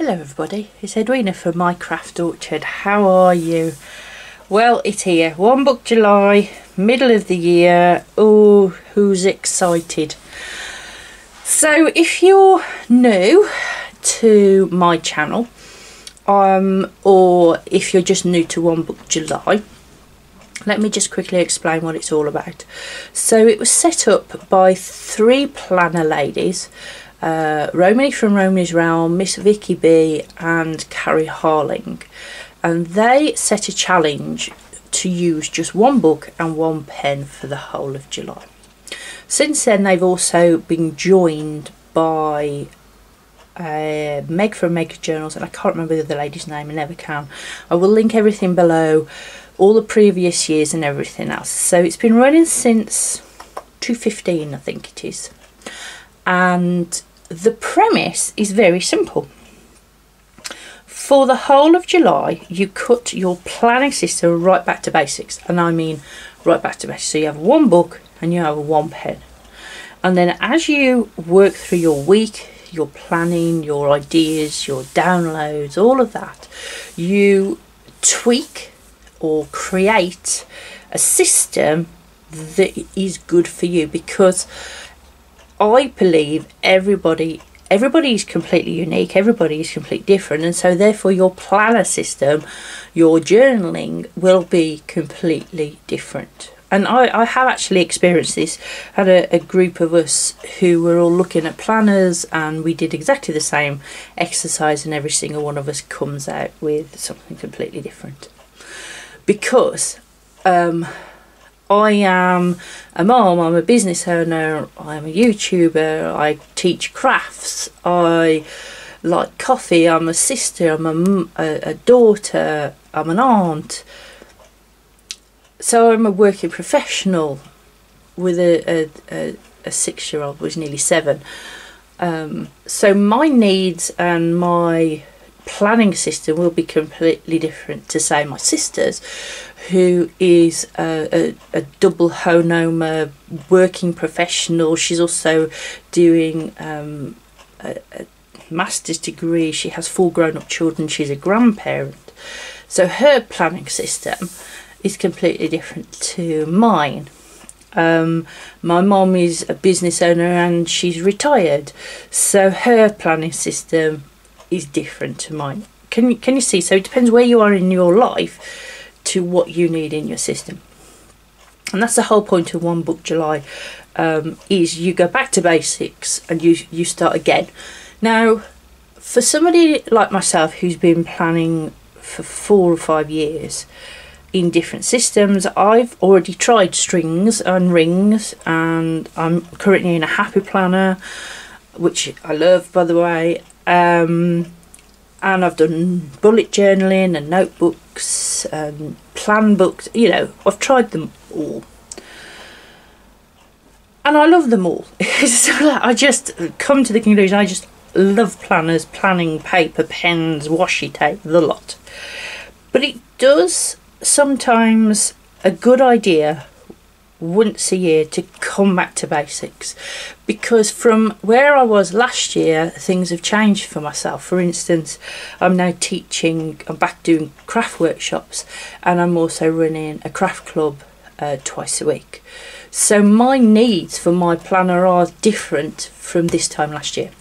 Hello everybody, it's Edwina from My Craft Orchard. How are you? Well, it's here, 1 book July, middle of the year. Oh, who's excited? So if you're new to my channel, or if you're just new to 1 book July, let me just quickly explain what it's all about. So it was set up by 3 planner ladies, Romany from Romany's Realm, Miss Vicky B and Carrie Harling, and they set a challenge to use just 1 book and 1 pen for the whole of July. Since then they've also been joined by Meg from Meg Journals, and I can't remember the other lady's name, I never can. I will link everything below, all the previous years and everything else. So it's been running since 2015, I think it is, and the premise is very simple. For the whole of July, you cut your planning system right back to basics, and I mean right back to basics. So you have 1 book and you have 1 pen, and then as you work through your week, your planning, your ideas, your downloads, all of that, you tweak or create a system that is good for you, because I believe everybody is completely unique, everybody is completely different, and so therefore your planner system, your journaling will be completely different. And I have actually experienced this. I had a group of us who were all looking at planners, and we did exactly the same exercise, and every single one of us comes out with something completely different. Because I am a mom, I'm a business owner, I'm a YouTuber, I teach crafts, I like coffee, I'm a sister, I'm a daughter, I'm an aunt. So I'm a working professional with a 6-year-old who's nearly 7. So my needs and my planning system will be completely different to, say, my sister's, who is a double honoma working professional. She's also doing a master's degree. She has 4 grown-up children. She's a grandparent. So her planning system is completely different to mine. My mom is a business owner and she's retired, so her planning system is different to mine. Can you see? So it depends where you are in your life to what you need in your system, and that's the whole point of 1 book July, is you go back to basics and you start again. Now, for somebody like myself who's been planning for 4 or 5 years in different systems, I've already tried strings and rings, and I'm currently in a happy planner, which I love, by the way, and I've done bullet journaling and notebooks and plan books. You know, I've tried them all and I love them all. I just come to the conclusion I just love planners, planning paper, pens, washi tape, the lot. But it does sometimes a good idea once a year to come back to basics, because from where I was last year things have changed for myself. For instance, I'm now teaching, I'm back doing craft workshops, and I'm also running a craft club twice a week. So my needs for my planner are different from this time last year.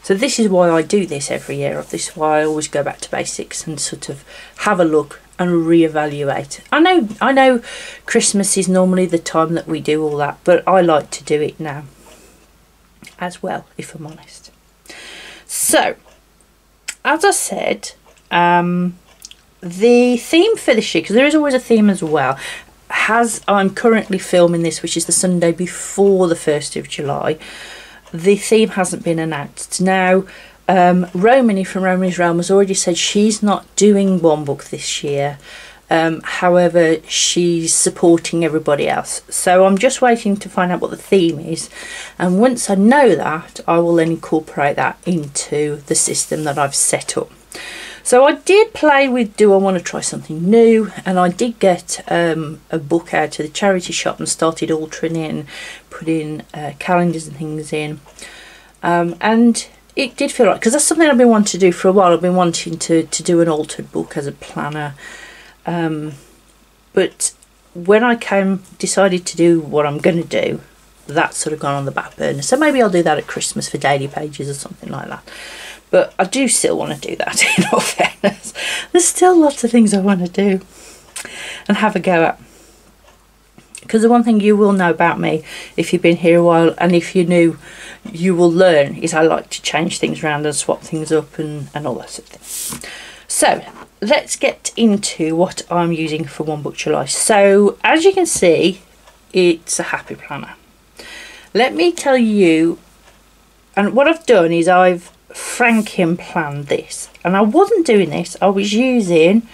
So this is why I do this every year. This is why I always go back to basics and sort of have a look and reevaluate. I know Christmas is normally the time that we do all that, but I like to do it now as well, if I'm honest. So, as I said, the theme for this year, because there is always a theme as well, I'm currently filming this, which is the Sunday before the 1st of July. The theme hasn't been announced. Now, Romany from Romany's Realm has already said she's not doing 1 book this year. However, she's supporting everybody else. So I'm just waiting to find out what the theme is. And once I know that, I will then incorporate that into the system that I've set up. So I did play with, do I want to try something new? And I did get a book out to the charity shop and started altering in, putting calendars and things in. And it did feel like, because that's something I've been wanting to do for a while. I've been wanting to do an altered book as a planner, but when I decided to do what I'm going to do, that's sort of gone on the back burner. So maybe I'll do that at Christmas for daily pages or something like that. But I do still want to do that, in all fairness. There's still lots of things I want to do and have a go at. Because the one thing you will know about me, if you've been here a while, and if you're new, you will learn, is I like to change things around and swap things up and all that sort of thing. So let's get into what I'm using for One Book July. So as you can see, it's a happy planner. Let me tell you, and what I've done is I've Franken planned this, and I wasn't doing this. I was using,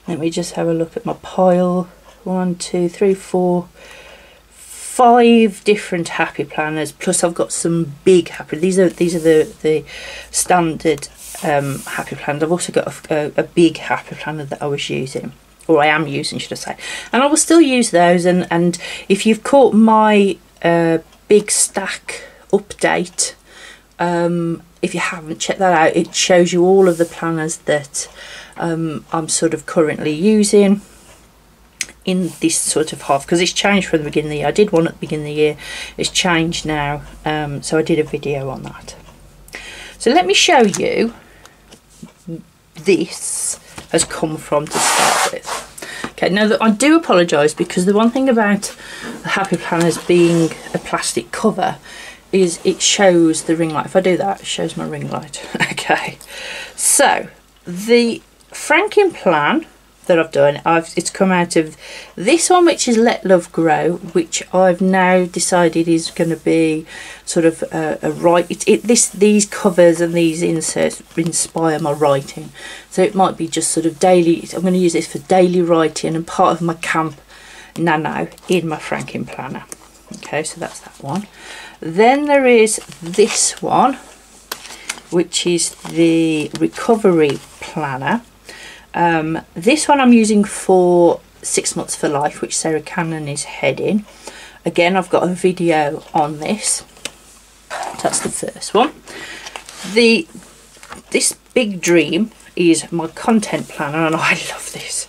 let me just have a look at my pile. 1, 2, 3, 4, 5 different happy planners, plus I've got some big happy. These are the standard happy planners. I've also got a big happy planner that I was using, or I am using, should I say, and I will still use those. And if you've caught my big stack update, if you haven't checked that out, it shows you all of the planners that I'm sort of currently using in this sort of half, because it's changed from the beginning of the year. I did one at the beginning of the year, it's changed now, so I did a video on that. So let me show you, this has come from to start with. Okay, now I do apologise, because the one thing about the happy planners being a plastic cover is it shows the ring light. If I do that, it shows my ring light. Okay, so the Franken plan that I've done, it's come out of this one, which is Let Love Grow, which I've now decided is going to be sort of these covers and these inserts inspire my writing, so it might be just sort of daily. I'm going to use this for daily writing and part of my camp nano in my Franken planner. Okay, so that's that one. Then there is this one, which is the Recovery Planner. This one I'm using for 6 Months for Life, which Sarah Cannon is heading. Again, I've got a video on this. That's the first one. This Big Dream is my content planner, and I love this.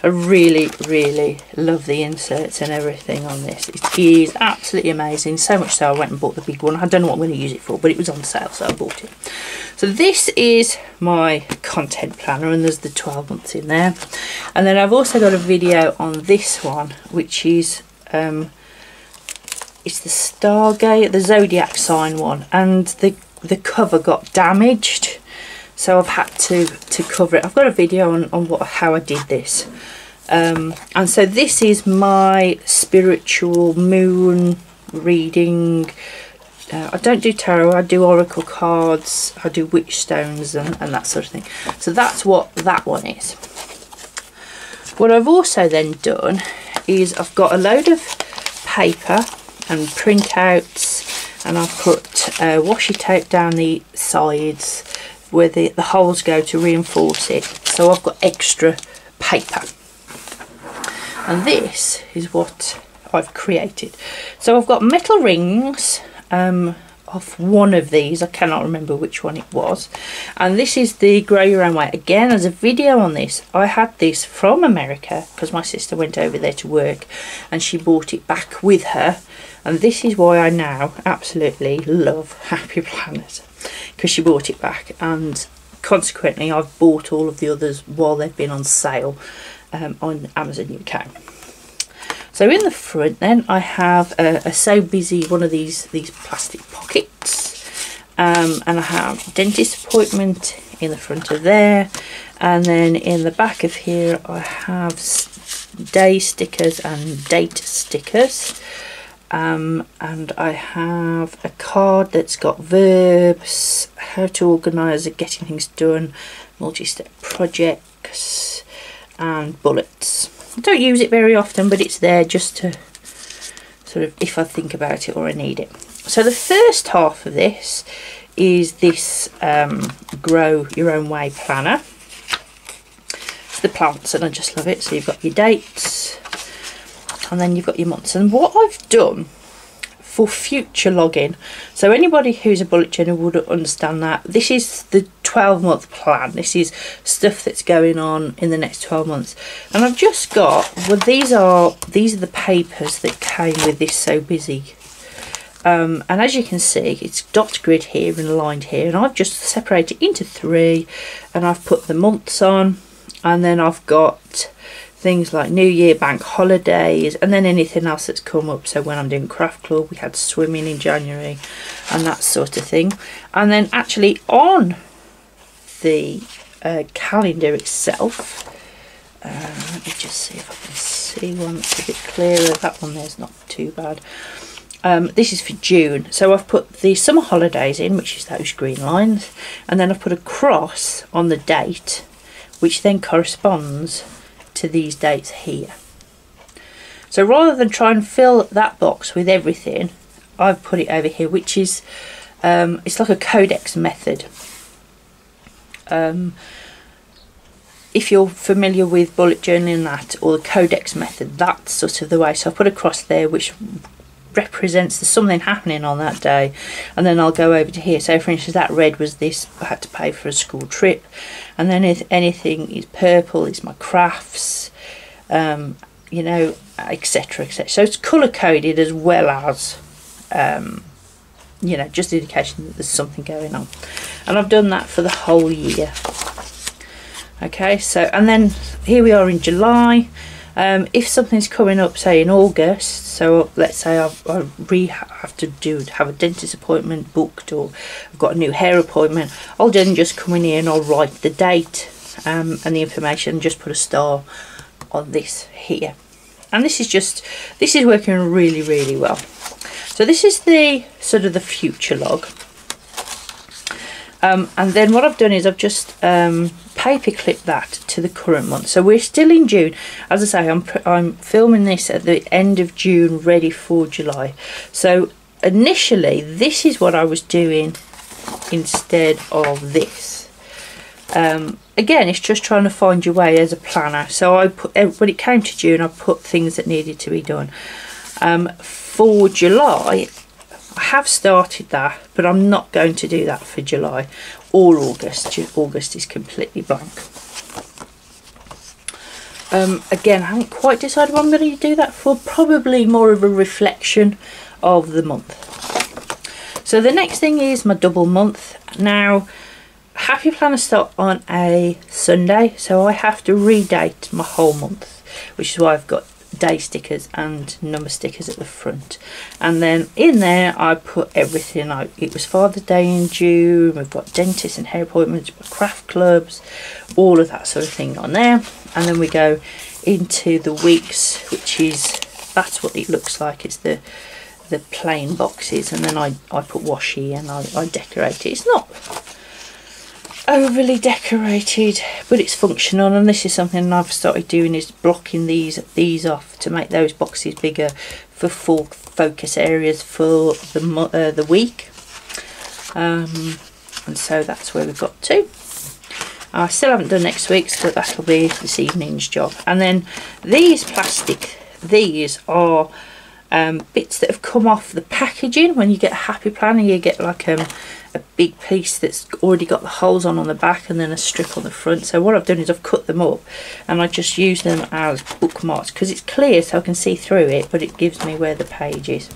I really love the inserts and everything on this. It is absolutely amazing, so much so I went and bought the big one. I don't know what I'm going to use it for, but it was on sale, so I bought it. So this is my content planner, and there's the 12 months in there. And then I've also got a video on this one, which is it's the Stargate, the Zodiac sign one, and the cover got damaged, so I've had to cover it. I've got a video on how I did this. And so this is my spiritual moon reading. I don't do tarot, I do oracle cards, I do witch stones and that sort of thing. So that's what that one is. What I've also then done is I've got a load of paper and printouts, and I've put washi tape down the sides where the holes go to reinforce it, so I've got extra paper. And this is what I've created. So I've got metal rings of one of these, I cannot remember which one it was, and this is the Grow Your Own Way. Again, there's a video on this. I had this from America because my sister went over there to work and she brought it back with her, and this is why I now absolutely love happy planners, because she brought it back, and consequently I've bought all of the others while they've been on sale on Amazon UK. So in the front then I have a So Busy, one of these plastic pockets, and I have dentist appointment in the front of there, and then in the back of here I have day stickers and date stickers, and I have a card that's got verbs, how to organise getting things done, multi-step projects, and bullets. I don't use it very often, but it's there just to sort of, if I think about it or I need it. So the first half of this is this Grow Your Own Way planner. It's the plants, and I just love it. So you've got your dates, and then you've got your months. And what I've done for future login. So anybody who's a bullet journal would understand that. This is the 12-month plan. This is stuff that's going on in the next 12 months. And I've just got, well, these are the papers that came with this So Busy. And as you can see, it's dot grid here and lined here, and I've just separated into 3, and I've put the months on, and then I've got things like New Year, bank holidays, and then anything else that's come up. So when I'm doing craft club, we had swimming in January and that sort of thing. And then actually on the calendar itself, let me just see if I can see one that's a bit clearer. That one there's not too bad. This is for June, so I've put the summer holidays in, which is those green lines, and then I've put a cross on the date, which then corresponds to these dates here. So rather than try and fill that box with everything, I've put it over here, which is it's like a codex method. If you're familiar with bullet journaling that, or the codex method, that's sort of the way. So I put a cross there which represents there's something happening on that day, and then I'll go over to here. So for instance, that red was this, I had to pay for a school trip, and then if anything is purple, it's my crafts, you know, etc, etc. So it's colour coded as well as you know, just indication that there's something going on, and I've done that for the whole year. Okay, so and then here we are in July. If something's coming up, say in August, so let's say I have to have a dentist appointment booked, or I've got a new hair appointment, I'll then just come in here and I'll write the date and the information, and just put a star on this here. And this is working really, really well. So this is the sort of the future log. And then what I've done is I've just paper clipped that to the current month. So we're still in June. As I say, I'm filming this at the end of June, ready for July. So initially, this is what I was doing instead of this. Again, it's just trying to find your way as a planner. So I put, when it came to June, I put things that needed to be done. For July, I have started that, but I'm not going to do that for July or August. August is completely blank. Again, I haven't quite decided what I'm going to do that for. Probably more of a reflection of the month. So the next thing is my double month. Now, Happy Planners start on a Sunday, so I have to redate my whole month, which is why I've got day stickers and number stickers at the front. And then in there I put everything out. It was Father's Day in June, we've got dentists and hair appointments, craft clubs, all of that sort of thing on there. And then we go into the weeks, which is, that's what it looks like. It's the plain boxes, and then I put washi and I decorate it. It's not overly decorated, but it's functional, and this is something I've started doing, is blocking these off to make those boxes bigger for full focus areas for the week. And so that's where we've got to. I still haven't done next week's, but that'll be this evening's job. And then these plastic, these are bits that have come off the packaging. When you get a Happy Planner, you get like a big piece that's already got the holes on the back and then a strip on the front. So what I've done is I've cut them up and I just use them as bookmarks because it's clear, so I can see through it, but it gives me where the page is.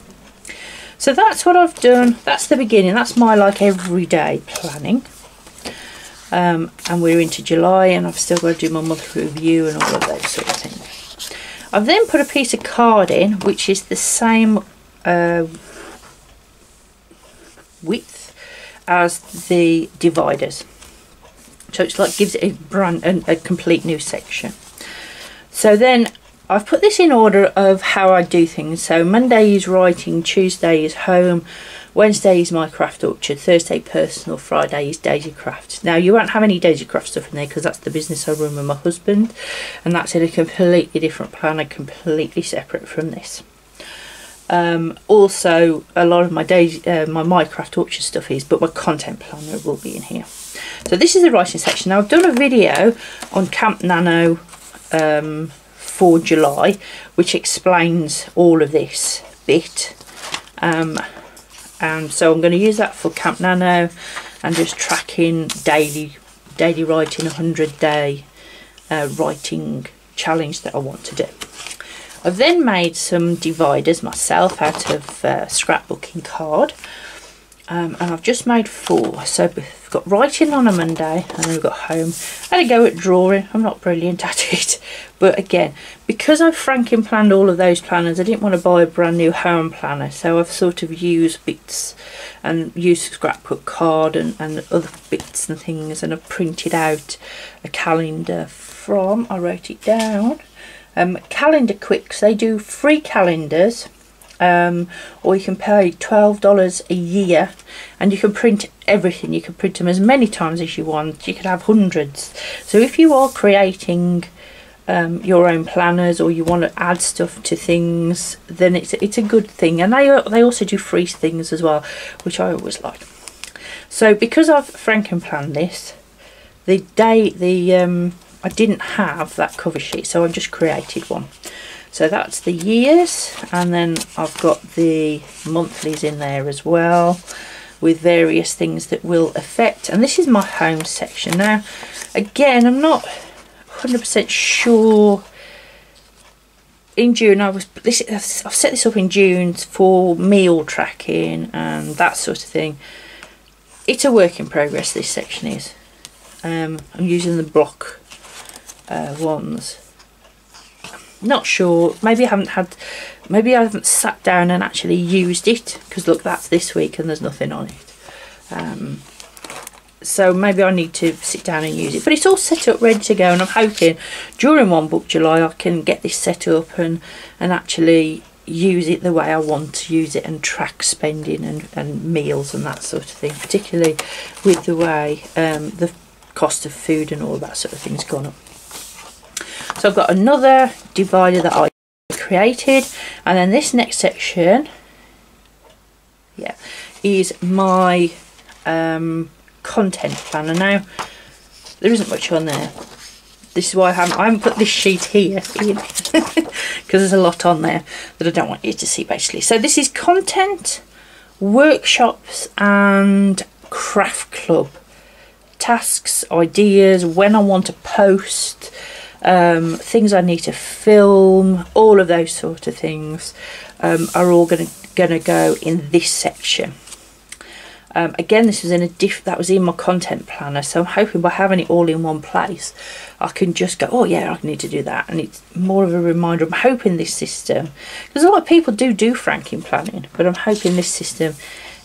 So that's what I've done. That's the beginning. That's my like everyday planning. And we're into July, and I've still got to do my monthly review and all of those sort of things. I've then put a piece of card in, which is the same width as the dividers, so it's like gives it a complete new section. So then I've put this in order of how I do things. So Monday is writing, Tuesday is home, Wednesday is my craft orchard, Thursday personal, Friday is daisy craft. Now you won't have any daisy craft stuff in there because that's the business I run with my husband, and that's in a completely different planner, completely separate from this. Also a lot of my my craft orchard stuff is, but my content planner will be in here. So this is the writing section. Now I've done a video on Camp Nano for July, which explains all of this bit. And so I'm going to use that for Camp Nano and just tracking daily writing, 100-day writing challenge that I want to do. I've then made some dividers myself out of scrapbooking card, and I've just made 4. So we've got writing on a Monday, and then we've got home. I had a go at drawing. I'm not brilliant at it, but again, because I've franking planned all of those planners, I didn't want to buy a brand new home planner, so I've sort of used bits and used scrapbook card and other bits and things, and I've printed out a calendar from, I wrote it down, Calendar Quicks. They do free calendars, or you can pay $12 a year and you can print everything. You can print them as many times as you want. You could have hundreds. So if you are creating your own planners, or you want to add stuff to things, then it's a good thing. And they also do free things as well, which I always like. So because I've franken planned this, I didn't have that cover sheet, so I've just created one. So that's the years, and then I've got the monthlies in there as well, with various things that will affect. And this is my home section. Now again, I'm not 100% sure. In June I've set this up in June for meal tracking and that sort of thing. It's a work in progress, this section is. I'm using the block ones. Not sure, maybe I haven't sat down and actually used it, because look, that's this week and there's nothing on it. So maybe I need to sit down and use it, but it's all set up, ready to go, and I'm hoping during One Book July I can get this set up and actually use it the way I want to use it, and track spending and meals and that sort of thing, particularly with the way the cost of food and all that sort of thing's gone up. So I've got another divider that I created, and then this next section, yeah, is my content planner. Now there isn't much on there. This is why I haven't put this sheet here in, because there's a lot on there that I don't want you to see basically. So this is content, workshops and craft club, tasks, ideas, when I want to post, things I need to film, all of those sort of things are all gonna go in this section. Again, this was that was in my content planner, so I'm hoping by having it all in one place I can just go, oh yeah, I need to do that, and it's more of a reminder. I'm hoping this system, because a lot of people do franking planning, but I'm hoping this system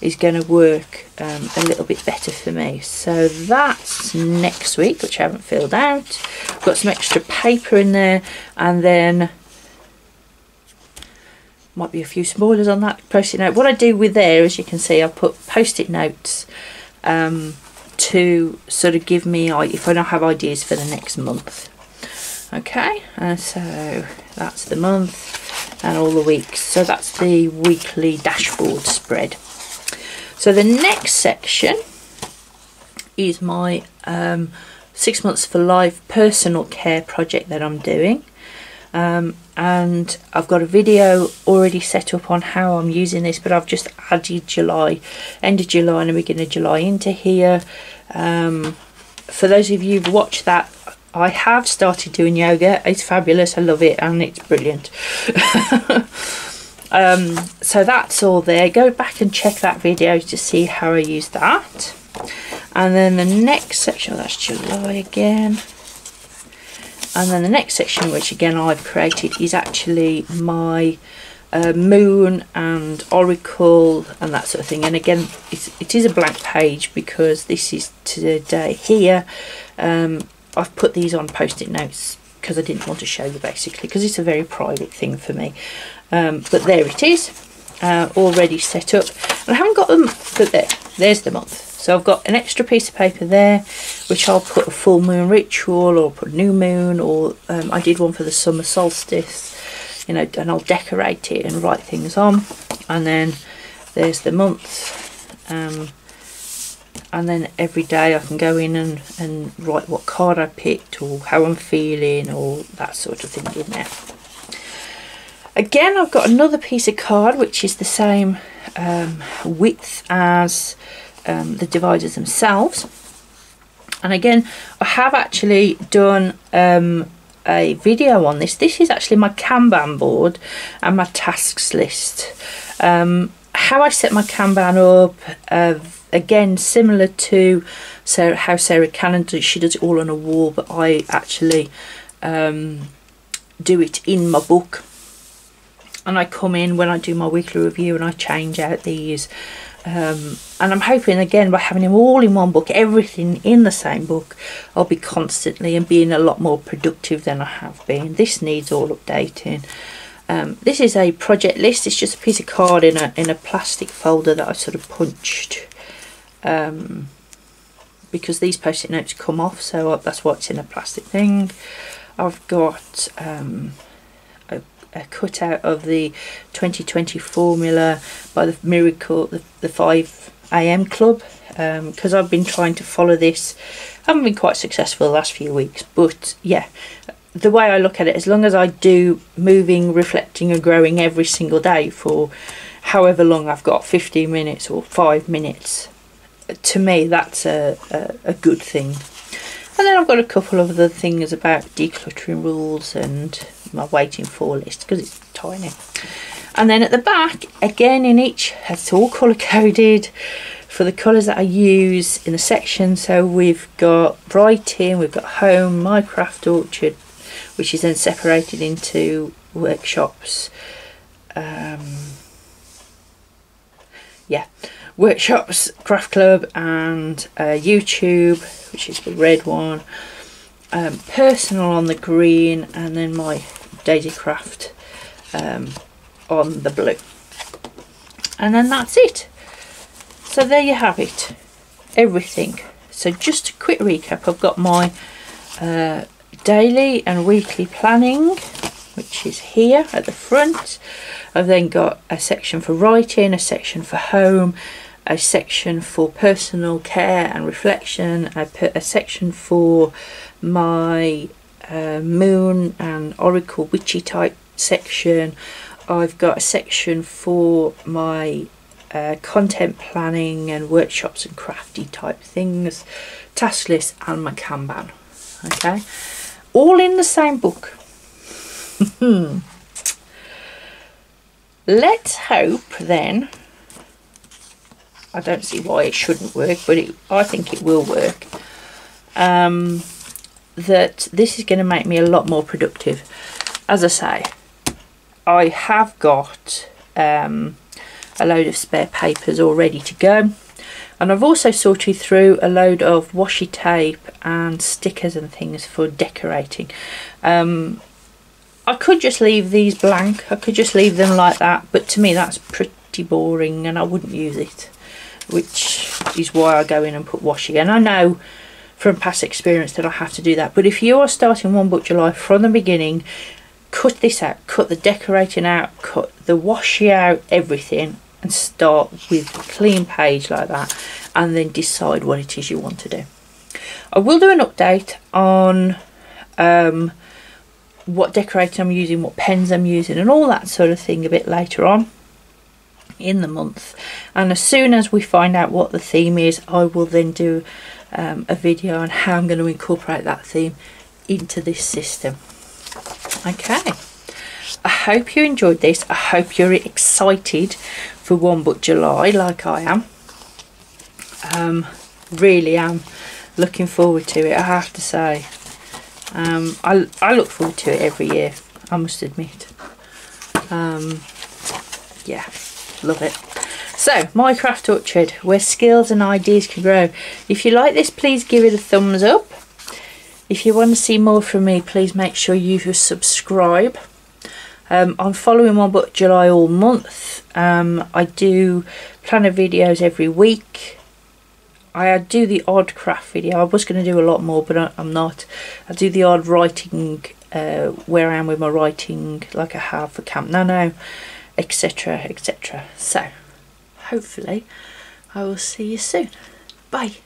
is going to work a little bit better for me. So that's next week, which I haven't filled out. I've got some extra paper in there, and then might be a few spoilers on that post-it note. What I do with there, as you can see, I put post-it notes to sort of give me, if I don't have ideas for the next month. Okay, so that's the month and all the weeks. So that's the weekly dashboard spread. So the next section is my 6 months for life personal care project that I'm doing. And I've got a video already set up on how I'm using this, but I've just added July, end of July and the beginning of July into here. For those of you who've watched that, I have started doing yoga. It's fabulous, I love it, and it's brilliant. So that's all there. Go back and check that video to see how I use that. And then the next section, that's July again. And then the next section, which again I've created, is actually my moon and oracle and that sort of thing. And again, it is a blank page because this is today here. I've put these on post-it notes because I didn't want to show you, basically, because it's a very private thing for me. But there it is, already set up. And I haven't got them, but there's the month. So I've got an extra piece of paper there, which I'll put a full moon ritual, or put new moon, or I did one for the summer solstice, you know, and I'll decorate it and write things on. And then there's the month, and then every day I can go in and write what card I picked, or how I'm feeling, or that sort of thing in there. Again, I've got another piece of card which is the same width as the dividers themselves. And again, I have actually done a video on this. This is actually my Kanban board and my tasks list. How I set my Kanban up, again, similar to how Sarah Cannon does. She does it all on a wall, but I actually do it in my book. And I come in when I do my weekly review and I change out these. And I'm hoping, again, by having them all in one book, everything in the same book, I'll be constantly and being a lot more productive than I have been. This needs all updating. This is a project list. It's just a piece of card in a plastic folder that I sort of punched, because these post-it notes come off, so that's why it's in a plastic thing. I've got a cutout of the 2020 formula by the Miracle, the 5 AM Club, because I've been trying to follow this. I haven't been quite successful the last few weeks, but yeah, the way I look at it, as long as I do moving, reflecting and growing every single day for however long I've got, 15 minutes or 5 minutes, to me that's a good thing. And then I've got a couple of other things about decluttering rules and my waiting for list, because it's tiny. And then at the back, again, in each, it's all colour coded for the colours that I use in the section. So we've got writing, we've got home, my craft orchard, which is then separated into workshops. Workshops, craft club, and YouTube, which is the red one. Personal on the green, and then my daisy craft on the blue. And then that's it. So there you have it, everything. So just a quick recap, I've got my daily and weekly planning, which is here at the front. I've then got a section for writing, a section for home, a section for personal care and reflection, a section for my moon and oracle witchy type section. I've got a section for my content planning and workshops and crafty type things, task list, and my Kanban. Okay, all in the same book. Let's hope then, I don't see why it shouldn't work, but I think it will work, that this is going to make me a lot more productive. As I say, I have got a load of spare papers all ready to go, and I've also sorted through a load of washi tape and stickers and things for decorating. I could just leave these blank, I could just leave them like that, but to me that's pretty boring and I wouldn't use it, which is why I go in and put washi. And I know from past experience that I have to do that, but if you are starting One Book July from the beginning, cut this out, cut the decorating out, cut the washi out, everything, and start with a clean page like that, and then decide what it is you want to do. I will do an update on what decorating I'm using, what pens I'm using, and all that sort of thing a bit later on in the month. And as soon as we find out what the theme is, I will then do a video on how I'm going to incorporate that theme into this system. Okay, I hope you enjoyed this. I hope you're excited for One Book July like I am. Really am looking forward to it, I have to say. I look forward to it every year, I must admit. Yeah, love it. So, my craft orchard, where skills and ideas can grow. If you like this, please give it a thumbs up. If you want to see more from me, please make sure you subscribe. I'm following One Book July all month. I do planner videos every week. I do the odd craft video. I was going to do a lot more, but I'm not. I do the odd writing, where I am with my writing, like I have for Camp Nano, etc, etc. So, hopefully, I will see you soon. Bye.